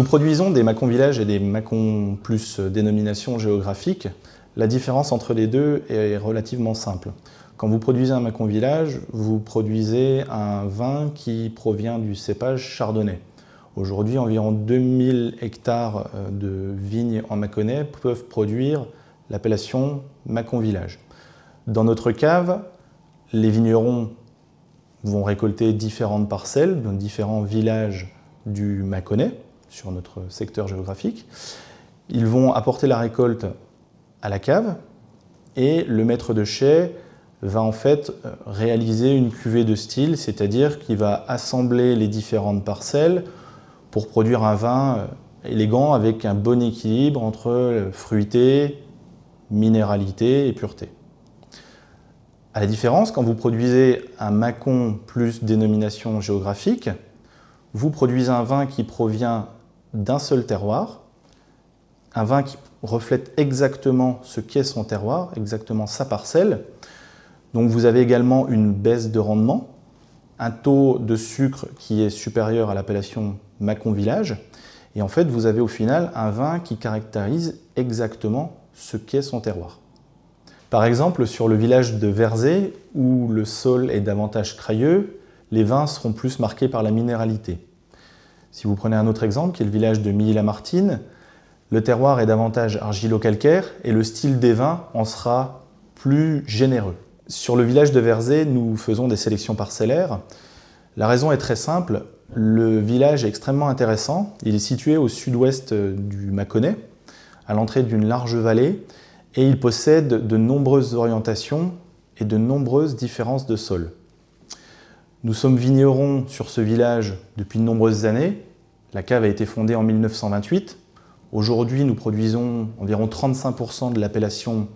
Nous produisons des Mâcon Village et des Mâcon plus dénomination géographique. La différence entre les deux est relativement simple. Quand vous produisez un Mâcon Village, vous produisez un vin qui provient du cépage chardonnay. Aujourd'hui, environ 2000 hectares de vignes en Mâconnais peuvent produire l'appellation Mâcon Village. Dans notre cave, les vignerons vont récolter différentes parcelles dans différents villages du Mâconnais, sur notre secteur géographique. Ils vont apporter la récolte à la cave et le maître de chai va en fait réaliser une cuvée de style, c'est-à-dire qu'il va assembler les différentes parcelles pour produire un vin élégant avec un bon équilibre entre fruité, minéralité et pureté. À la différence, quand vous produisez un Mâcon plus dénomination géographique, vous produisez un vin qui provient d'un seul terroir, un vin qui reflète exactement ce qu'est son terroir, exactement sa parcelle. Donc vous avez également une baisse de rendement, un taux de sucre qui est supérieur à l'appellation Mâcon Village, et en fait vous avez au final un vin qui caractérise exactement ce qu'est son terroir. Par exemple, sur le village de Verzé, où le sol est davantage crayeux, les vins seront plus marqués par la minéralité. Si vous prenez un autre exemple, qui est le village de Milly-la-Martine, le terroir est davantage argilo-calcaire et le style des vins en sera plus généreux. Sur le village de Verzé, nous faisons des sélections parcellaires. La raison est très simple, le village est extrêmement intéressant. Il est situé au sud-ouest du Mâconnais, à l'entrée d'une large vallée, et il possède de nombreuses orientations et de nombreuses différences de sol. Nous sommes vignerons sur ce village depuis de nombreuses années. La cave a été fondée en 1928. Aujourd'hui, nous produisons environ 35% de l'appellation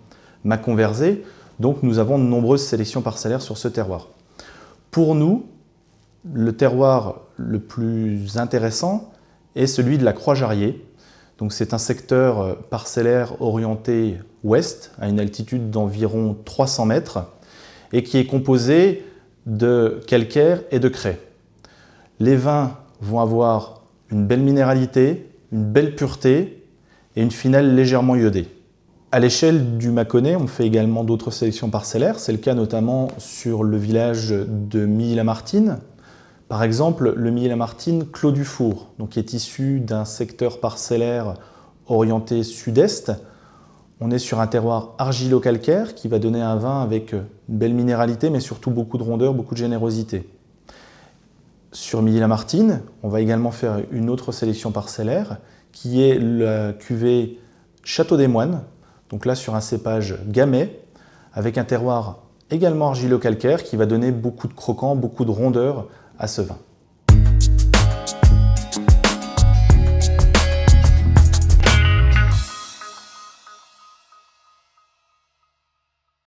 Mâcon Verzé, donc nous avons de nombreuses sélections parcellaires sur ce terroir. Pour nous, le terroir le plus intéressant est celui de la Croix-Jarrier. Donc c'est un secteur parcellaire orienté ouest, à une altitude d'environ 300 mètres, et qui est composé de calcaire et de craie. Les vins vont avoir une belle minéralité, une belle pureté et une finale légèrement iodée. À l'échelle du Mâconnais, on fait également d'autres sélections parcellaires. C'est le cas notamment sur le village de Milly-la-Martine. Par exemple, le Milly-la-Martine Clos du Four, donc qui est issu d'un secteur parcellaire orienté sud-est. On est sur un terroir argilo-calcaire qui va donner un vin avec une belle minéralité, mais surtout beaucoup de rondeur, beaucoup de générosité. Sur Milly-la-Martine, on va également faire une autre sélection parcellaire qui est la cuvée Château des Moines, donc là sur un cépage gamay, avec un terroir également argilo-calcaire qui va donner beaucoup de croquant, beaucoup de rondeur à ce vin.